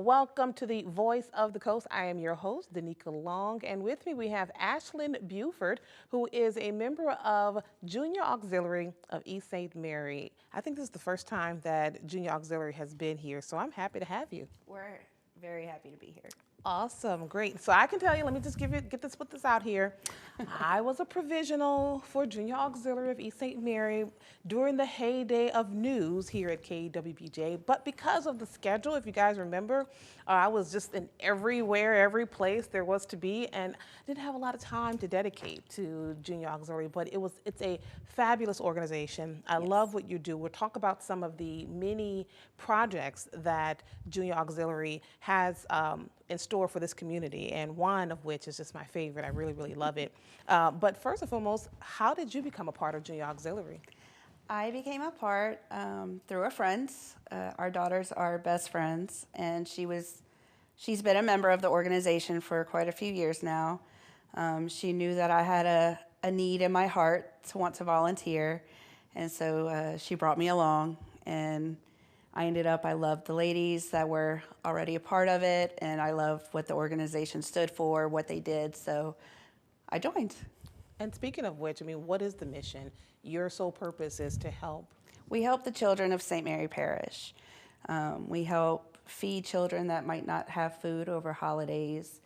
welcome to the Voice of the Coast. I am your host, Danica Long, and with me we have Ashlyn Buford, who is a member of Junior Auxiliary of East St. Mary. I think this is the first time that Junior Auxiliary has been here, so I'm happy to have you. We're very happy to be here. Awesome, great. So I can tell you, let me just put this out here. I was a provisional for Junior Auxiliary of East St. Mary during the heyday of news here at KWBJ. But because of the schedule, if you guys remember, I was just in every place there was to be, and I didn't have a lot of time to dedicate to Junior Auxiliary. But it's a fabulous organization. I love what you do. We'll talk about some of the many projects that Junior Auxiliary has in store for this community, and one of which is just my favorite. I really, really love it. But first and foremost, how did you become a part of Junior Auxiliary? I became a part through a friend. Our daughters are best friends, and she's been a member of the organization for quite a few years now. She knew that I had a need in my heart to want to volunteer, and so she brought me along, and I loved the ladies that were already a part of it, and I loved what the organization stood for, what they did, so I joined. And speaking of which, I mean, what is the mission? Your sole purpose is to help. We help the children of St. Mary Parish. We help feed children that might not have food over holidays.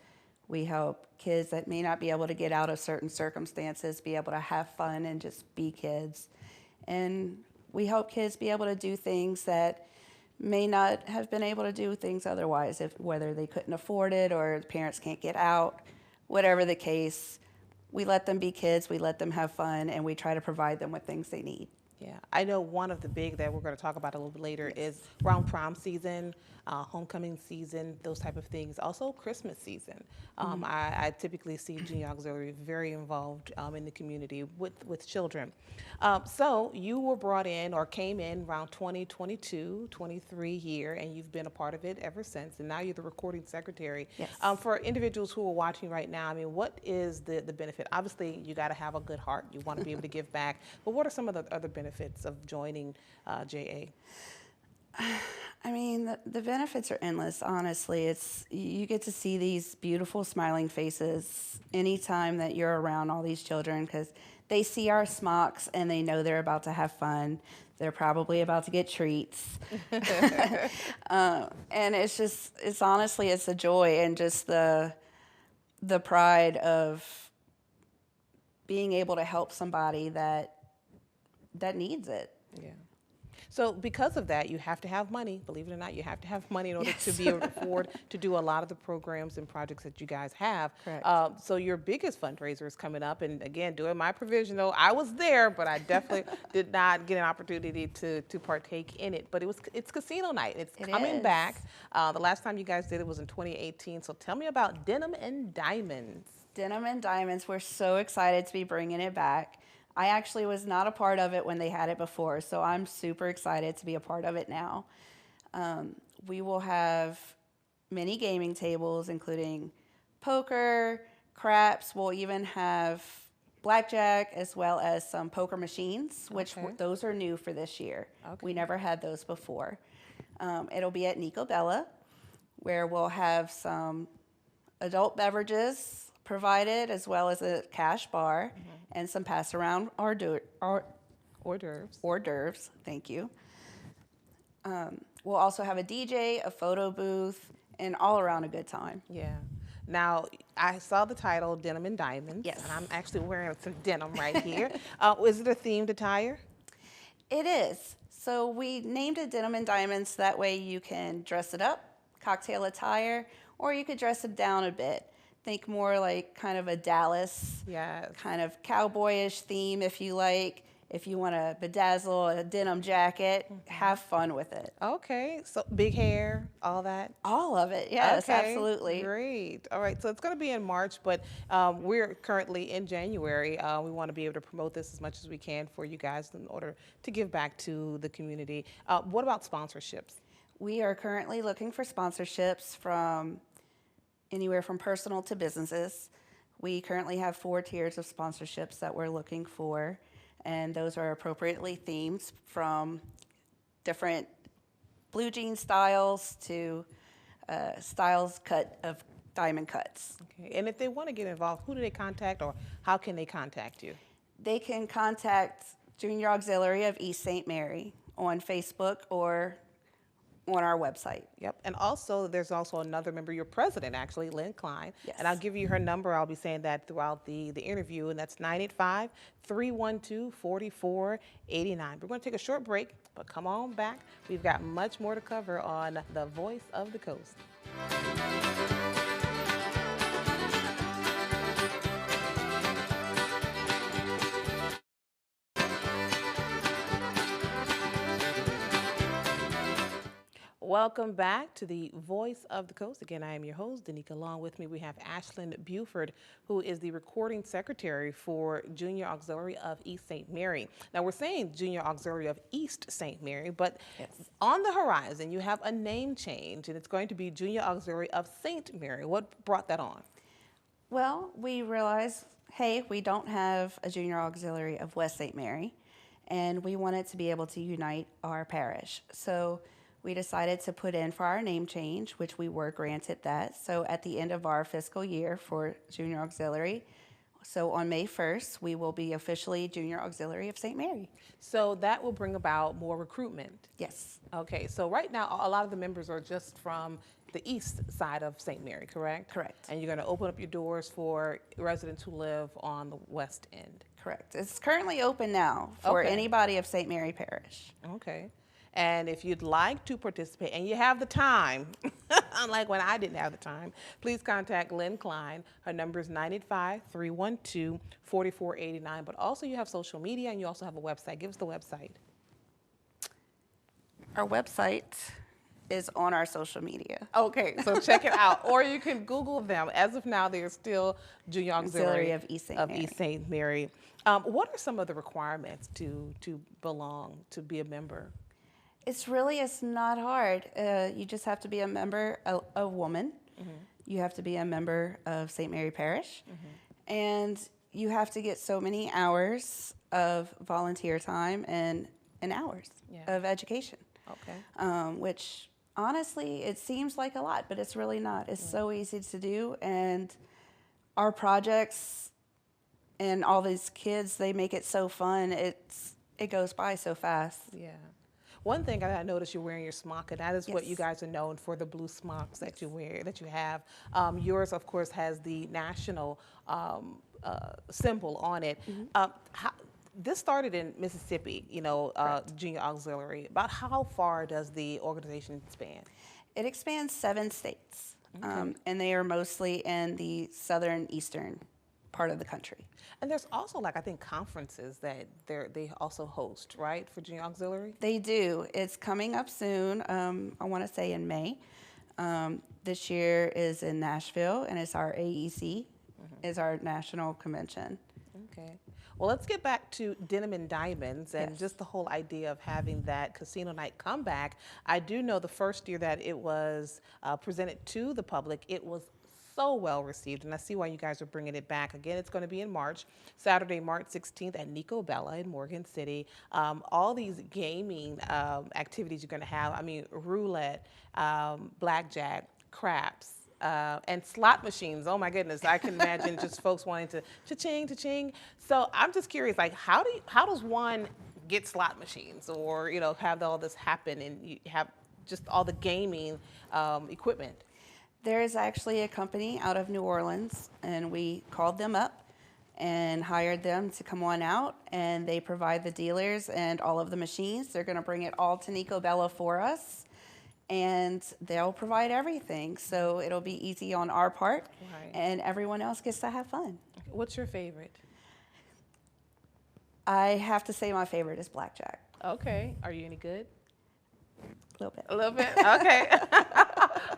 We help kids that may not be able to get out of certain circumstances, be able to have fun and just be kids. And we help kids be able to do things that may not have been able to do things otherwise, whether they couldn't afford it or the parents can't get out, whatever the case. We let them be kids, we let them have fun, and we try to provide them with things they need. Yeah, I know one of the big that we're going to talk about a little bit later is around prom season, homecoming season, those type of things. Also Christmas season. I typically see Junior Auxiliary very involved in the community with children. So you were brought in or came in around 2022, 23 here, and you've been a part of it ever since. And now you're the recording secretary. Yes. For individuals who are watching right now, I mean, what is the benefit? Obviously, you got to have a good heart. You want to be able to give back. But what are some of the other benefits of joining JA? I mean, the benefits are endless, honestly. You get to see these beautiful smiling faces anytime that you're around all these children, because they see our smocks and they know they're about to have fun. They're probably about to get treats. And it's honestly a joy, and just the pride of being able to help somebody that needs it. Yeah. So because of that, you have to have money. Believe it or not, you have to have money in order to be able to afford to do a lot of the programs and projects that you guys have. Correct. So your biggest fundraiser is coming up, and again, doing my provisional, I was there, but I definitely did not get an opportunity to partake in it. But it's casino night. It's coming back. The last time you guys did it was in 2018. So tell me about Denim and Diamonds. Denim and Diamonds. We're so excited to be bringing it back. I actually was not a part of it when they had it before, so I'm super excited to be a part of it now. We will have many gaming tables, including poker, craps. We'll even have blackjack, as well as some poker machines, which those are new for this year. Okay. We never had those before. It'll be at Nico Bella, where we'll have some adult beverages provided, as well as a cash bar and some pass around hors d'oeuvres. Thank you. We'll also have a DJ, a photo booth, and all around a good time. Yeah. Now, I saw the title, Denim and Diamonds. Yes. And I'm actually wearing some denim right here. Is it a themed attire? It is. So we named it Denim and Diamonds. That way you can dress it up, cocktail attire, or you could dress it down a bit. Think more like kind of a Dallas, kind of cowboyish theme, if you like. If you want to bedazzle a denim jacket, have fun with it. Okay, so big hair, all that? All of it, yes, absolutely. Great. All right, so it's going to be in March, but we're currently in January. We want to be able to promote this as much as we can for you guys in order to give back to the community. What about sponsorships? We are currently looking for sponsorships from anywhere from personal to businesses. We currently have 4 tiers of sponsorships that we're looking for, and those are appropriately themed, from different blue jean styles to styles cut of diamond cuts. Okay. And if they want to get involved, who do they contact, or how can they contact you? They can contact Junior Auxiliary of East St. Mary on Facebook or on our website. Yep. And also, there's also another member, your president, actually, Lynn Klein. Yes. And I'll give you her number. I'll be saying that throughout the interview, and that's 985-312-4489. We're going to take a short break, but come on back. We've got much more to cover on the Voice of the Coast. Welcome back to the Voice of the Coast. Again, I am your host, Danica. Along with me, we have Ashlyn Buford, who is the recording secretary for Junior Auxiliary of East St. Mary. Now, we're saying Junior Auxiliary of East St. Mary, but Yes. on the horizon, you have a name change, and it's going to be Junior Auxiliary of St. Mary. What brought that on? Well, we realized, hey, we don't have a Junior Auxiliary of West St. Mary, and we wanted to be able to unite our parish. So we decided to put in for our name change, which we were granted that. So at the end of our fiscal year for Junior Auxiliary, so on May 1st, we will be officially Junior Auxiliary of St. Mary. So that will bring about more recruitment. Yes, Okay, so right now, a lot of the members are just from the east side of St. Mary, correct? correct, And you're going to open up your doors for residents who live on the west end. correct. It's currently open now for Okay. anybody of St. Mary Parish. Okay. And if you'd like to participate and you have the time, unlike when I didn't have the time, please contact Lynn Klein. Her number is 985-312-4489. But also you have social media and you also have a website. Give us the website. Our website is on our social media. Okay, so check it out. Or you can Google them. As of now, they're still Junior Auxiliary Auxiliary of East St. Mary. East St. Mary. What are some of the requirements to belong, to be a member? It's not hard. You just have to be a member, a woman. Mm-hmm. You have to be a member of St. Mary Parish. And you have to get so many hours of volunteer time and hours Yeah. of education. Okay. Which honestly, it seems like a lot, but it's really not. It's so easy to do. And our projects and all these kids, they make it so fun. It goes by so fast. Yeah. One thing I noticed, you're wearing your smock, and that is what Yes. you guys are known for, the blue smocks that you wear, that you have. Yours, of course, has the national symbol on it. This started in Mississippi, Junior Auxiliary. About how far does the organization span? It expands 7 states, and they are mostly in the southern eastern part of the country. And there's also, I think, conferences that they also host, right, for Junior Auxiliary? They do. It's coming up soon. I want to say in May. This year is in Nashville, and it's our AEC, is our national convention. Okay. Well, let's get back to Denim and Diamonds and Yes. just the whole idea of having that casino night come back. I do know the first year that it was presented to the public, it was so well received, and I see why you guys are bringing it back. Again, it's going to be in March, Saturday, March 16th at Nico Bella in Morgan City. All these gaming activities you're going to have, roulette, blackjack, craps, and slot machines. Oh my goodness, I can imagine just folks wanting to cha-ching, cha-ching. So I'm just curious, how does one get slot machines or, have all this happen and you have just all the gaming equipment? There is actually a company out of New Orleans, and we called them up and hired them to come on out, and they provide the dealers and all of the machines. They're going to bring it all to Nico Bella for us, and they'll provide everything. So it'll be easy on our part, Right. and everyone else gets to have fun. What's your favorite? I have to say my favorite is blackjack. Okay. Are you any good? A little bit. A little bit? Okay.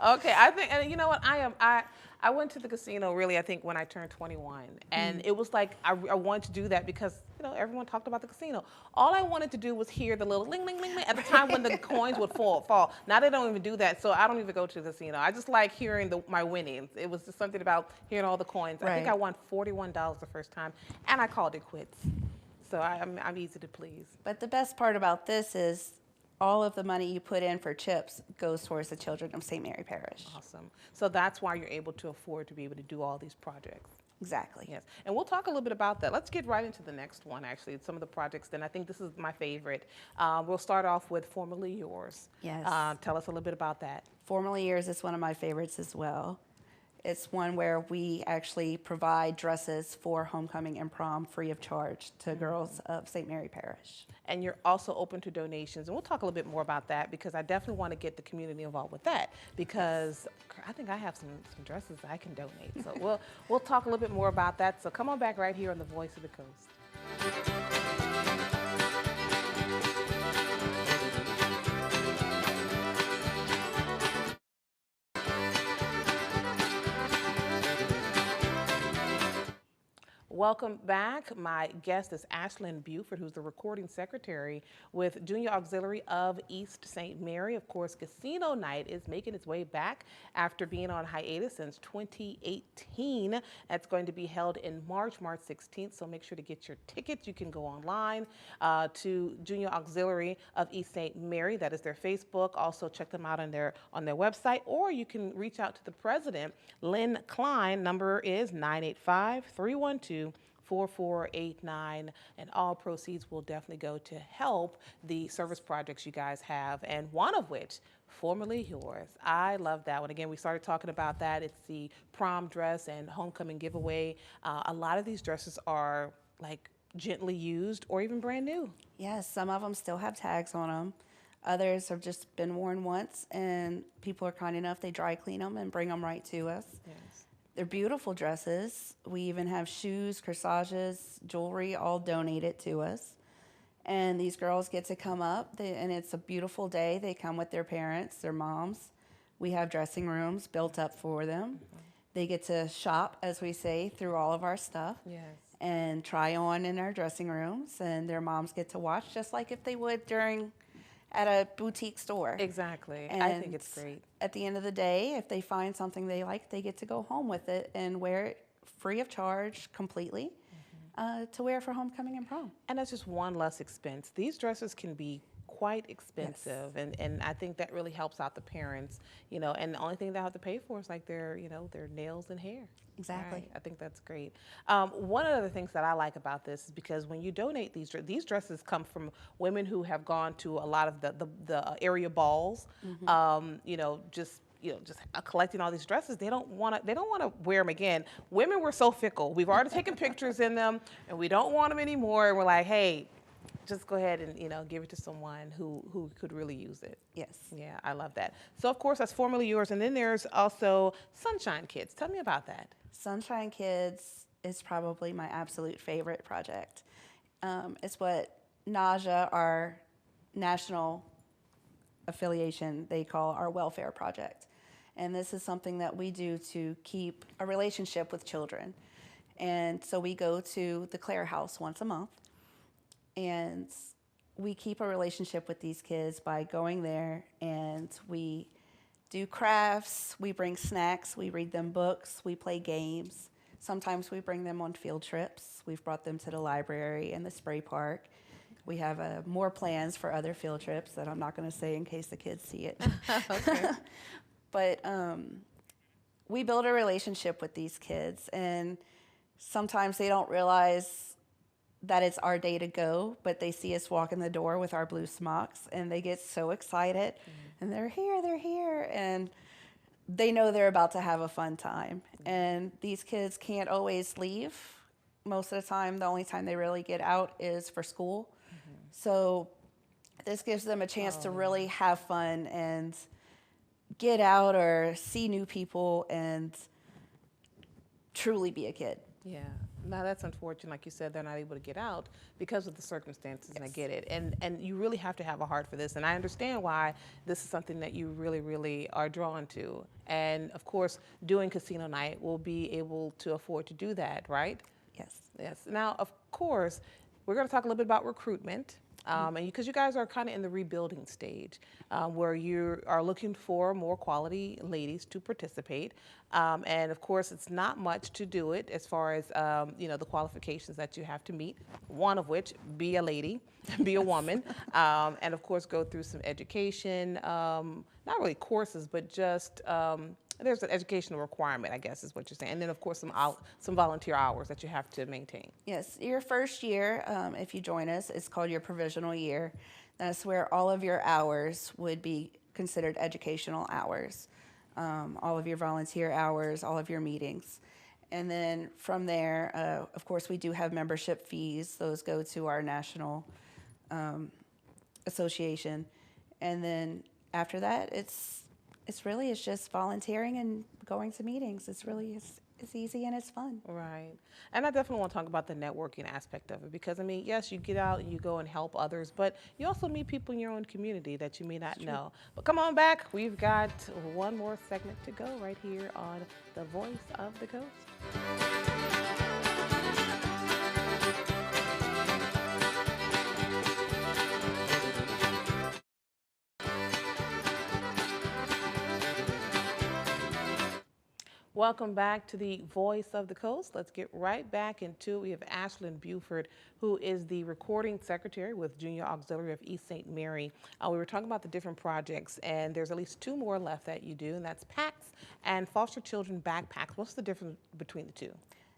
Okay. I think, and you know what? I went to the casino really, I think, when I turned 21. And it was like, I wanted to do that because, everyone talked about the casino. All I wanted to do was hear the little ling, ling, ling, ling at the time when the coins would fall. Now they don't even do that, so I don't even go to the casino. I just like hearing my winnings. It was just something about hearing all the coins. I think Right. I won $41 the first time, and I called it quits. So I'm easy to please. But the best part about this is all of the money you put in for chips goes towards the children of St. Mary Parish. Awesome. So that's why you're able to afford to be able to do all these projects. Exactly. Yes, and we'll talk a little bit about that. Let's get right into the next one, actually, some of the projects. Then I think this is my favorite. We'll start off with Formerly Yours. Yes. Tell us a little bit about that. Formerly Yours is one of my favorites as well. It's one where we actually provide dresses for homecoming and prom free of charge to girls of St. Mary Parish. And you're also open to donations, and we'll talk a little bit more about that because I definitely want to get the community involved with that because I think I have some dresses I can donate. So we'll talk a little bit more about that. So come on back right here on the Voice of the Coast. Welcome back. My guest is Ashlyn Buford, who's the recording secretary with Junior Auxiliary of East St. Mary. Of course, Casino Night is making its way back after being on hiatus since 2018. That's going to be held in March 16th, so make sure to get your tickets. You can go online to Junior Auxiliary of East St. Mary. That is their Facebook. Also, check them out on their website, or you can reach out to the president, Lynn Klein. Number is 985-312-4489, and all proceeds will definitely go to help the service projects you guys have, and one of which, Formerly Yours. I love that one. Again, we started talking about that. It's the prom dress and homecoming giveaway. A lot of these dresses are like gently used or even brand new. Yes, some of them still have tags on them. Others have just been worn once, and people are kind enough, they dry clean them and bring them right to us. Yes. They're beautiful dresses. We even have shoes, corsages, jewelry, all donated to us. And these girls get to come up, and it's a beautiful day. They come with their parents, their moms. We have dressing rooms built up for them. They get to shop, as we say, through all of our stuff. Yes. And try on in our dressing rooms, and their moms get to watch just like if they would at a boutique store. Exactly. And I think it's great. at the end of the day, if they find something they like, they get to go home with it and wear it free of charge completely to wear for homecoming and prom. And that's just one less expense. These dresses can be quite expensive, Yes. and I think that really helps out the parents, and the only thing they have to pay for is like their nails and hair. Exactly. Right. I think that's great. One of the things that I like about this is because when you donate these dresses come from women who have gone to a lot of the area balls, just collecting all these dresses. They don't want to wear them again. Women were so fickle. We've already taken pictures in them, and we don't want them anymore. And we're like, hey, just go ahead and give it to someone who could really use it. Yes. Yeah, I love that. So of course that's Formerly Yours, and then there's also Sunshine Kids. Tell me about that. Sunshine Kids is probably my absolute favorite project. It's what NAJA, our national affiliation, they call our welfare project. And this is something that we do to keep a relationship with children. And so we go to the Clare House once a month, and we keep a relationship with these kids by going there, and we do crafts, we bring snacks, we read them books, we play games. Sometimes we bring them on field trips. We've brought them to the library and the spray park. We have more plans for other field trips that I'm not going to say in case the kids see it. Okay. But we build a relationship with these kids, and sometimes they don't realize that it's our day to go, but they see us walk in the door with our blue smocks, and they get so excited, and they're here, and they know they're about to have a fun time. And these kids can't always leave. Most of the time, the only time they really get out is for school. So this gives them a chance to really have fun and get out or see new people and truly be a kid. Yeah. Now that's unfortunate. Like you said, they're not able to get out because of the circumstances, and I get it. And you really have to have a heart for this. And I understand why this is something that you really, really are drawn to. And of course, doing Casino Night will be able to afford to do that, right? Yes. Yes. Now, of course, we're going to talk a little bit about recruitment. And because you guys are kind of in the rebuilding stage, where you are looking for more quality ladies to participate. And of course, it's not much to do it as far as the qualifications that you have to meet. One of which, be a lady, be a woman, and of course, go through some education. Not really courses, but just there's an educational requirement, I guess, is what you're saying. And then, of course, some volunteer hours that you have to maintain. Yes, your first year, if you join us, is called your provisional year. That's where all of your hours would be considered educational hours, all of your volunteer hours, all of your meetings. And then from there, of course, we do have membership fees. Those go to our national association. And then after that, it's just volunteering and going to meetings. It's easy and it's fun. Right. And I definitely want to talk about the networking aspect of it because, I mean, yes, you get out and you go and help others, but you also meet people in your own community that you may not know. But come on back. We've got one more segment to go right here on The Voice of the Coast. Welcome back to the Voice of the Coast. Let's get right back into it. We have Ashlyn Buford, who is the recording secretary with Junior Auxiliary of East St. Mary. We were talking about the different projects, and there's at least 2 more left that you do, and that's PACs and foster children backpacks. What's the difference between the two?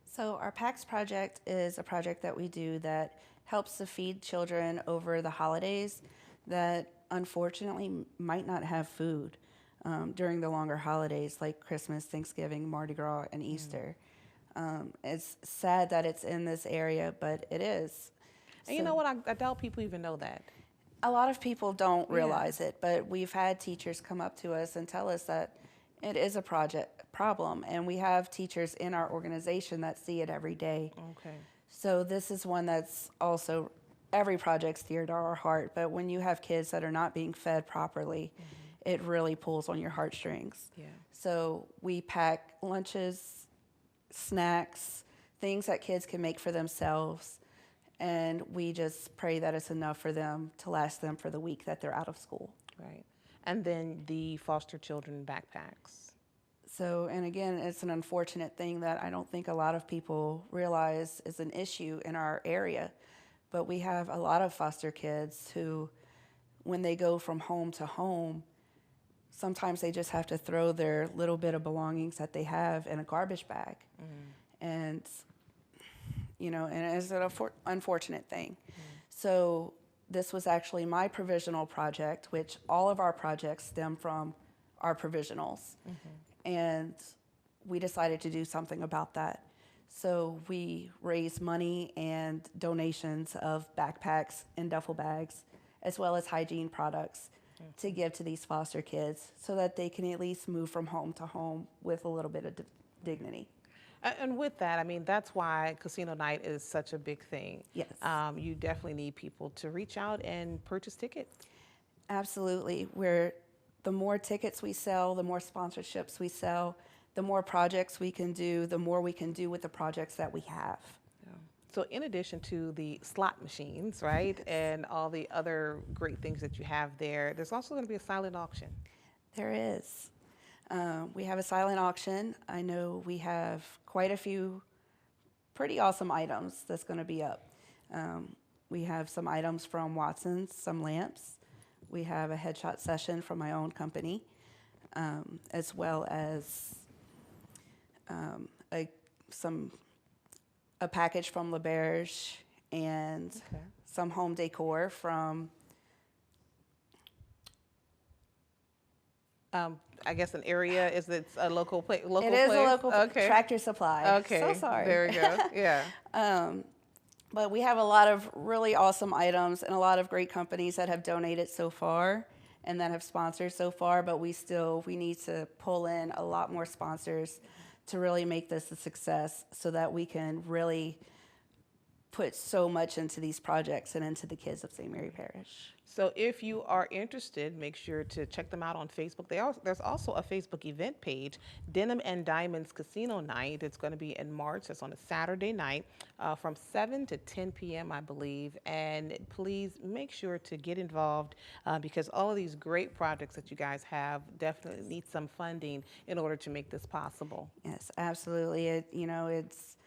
So our PACS project is a project that we do that helps to feed children over the holidays that unfortunately might not have food during the longer holidays like Christmas, Thanksgiving, Mardi Gras, and Easter. It's sad that it's in this area, but it is. And you know what? I doubt people even know that. A lot of people don't realize it, but we've had teachers come up to us and tell us that it is a problem, and we have teachers in our organization that see it every day. Okay. So this is one that's also, every project's dear to our heart, but when you have kids that are not being fed properly, it really pulls on your heartstrings. Yeah. So we pack lunches, snacks, things that kids can make for themselves, and we just pray that it's enough for them to last them for the week that they're out of school. Right. And then the foster children backpacks. So, and again, it's an unfortunate thing that I don't think a lot of people realize is an issue in our area, but we have a lot of foster kids who, when they go from home to home, sometimes they just have to throw their little bit of belongings that they have in a garbage bag. And, and it's an unfortunate thing. So this was actually my provisional project, which all of our projects stem from our provisionals. And we decided to do something about that. So we raised money and donations of backpacks and duffel bags, as well as hygiene products to give to these foster kids so that they can at least move from home to home with a little bit of dignity. And with that, I mean, that's why Casino Night is such a big thing. Yes. You definitely need people to reach out and purchase tickets. Absolutely. The more tickets we sell, the more sponsorships we sell, the more projects we can do, the more we can do with the projects that we have. So in addition to the slot machines, right, and all the other great things that you have there, there's also going to be a silent auction. There is. We have a silent auction. I know we have quite a few pretty awesome items that's going to be up. We have some items from Watson's, some lamps. We have a headshot session from my own company, as well as a package from LaBerge and some home decor from I guess an area, is it a local place? It is a local Tractor Supply. Okay. So sorry. There we go. Yeah. But we have a lot of really awesome items and a lot of great companies that have donated so far and that have sponsored so far, but we need to pull in a lot more sponsors to really make this a success so that we can really put so much into these projects and into the kids of St. Mary Parish. So if you are interested, make sure to check them out on Facebook. There's also a Facebook event page, Denim and Diamonds Casino Night. It's going to be in March. It's on a Saturday night from 7 to 10 p.m., I believe. And please make sure to get involved because all of these great projects that you guys have definitely need some funding in order to make this possible. Yes, absolutely. It's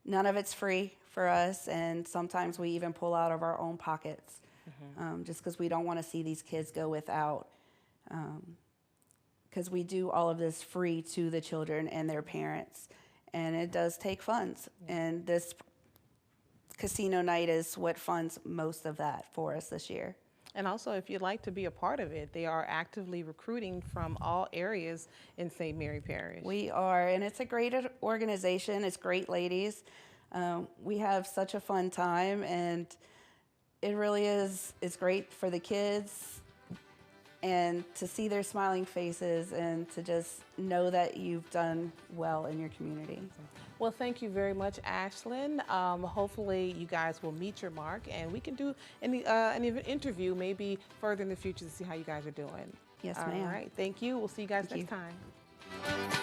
none of it's free for us, and sometimes we even pull out of our own pockets. Just because we don't want to see these kids go without, because we do all of this free to the children and their parents, and it does take funds. And this casino night is what funds most of that for us this year. And also, if you'd like to be a part of it, they are actively recruiting from all areas in St. Mary Parish. We are, and it's a great organization. It's great ladies. We have such a fun time, and it really is. It's great for the kids and to see their smiling faces and to just know that you've done well in your community. Well, thank you very much, Ashlyn. Hopefully you guys will meet your mark and we can do an interview maybe further in the future to see how you guys are doing. Yes, ma'am. All right. Thank you. We'll see you guys next time.